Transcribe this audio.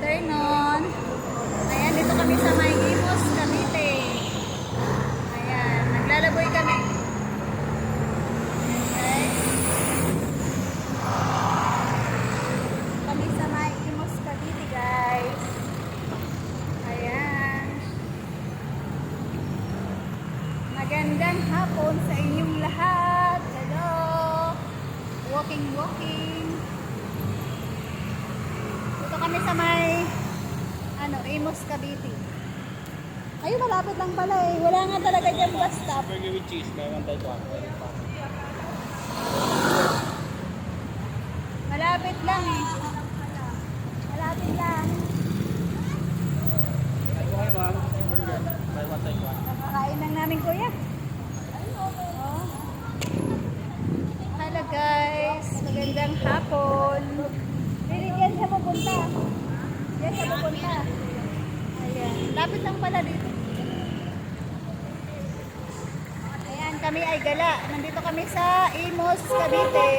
afternoon. Ayan, dito kami sa May Imos, Cavite. Ayan, naglalaboy kami. Okay. Kami sa May Imos, Cavite, guys. Ayan. Magandang hapon sa inyong lahat. Hello. Walking. Dito kami sa may Imos, Cavite. Ay, malapit lang pala eh. Wala nga talaga dyan bus stop. Burger with cheese, may 1 type 1. Malapit lang eh. Malapit lang. Ano kayo ma'am? Burger, may 1 type 1. Nakakain lang namin, kuya. Oh. Hello guys. Magandang hapon. Really, diyan siya pupunta. Diyan siya pupunta. Ayan. Lapit lang pala dito. Ayan, kami ay gala. Nandito kami sa Imos, Cavite.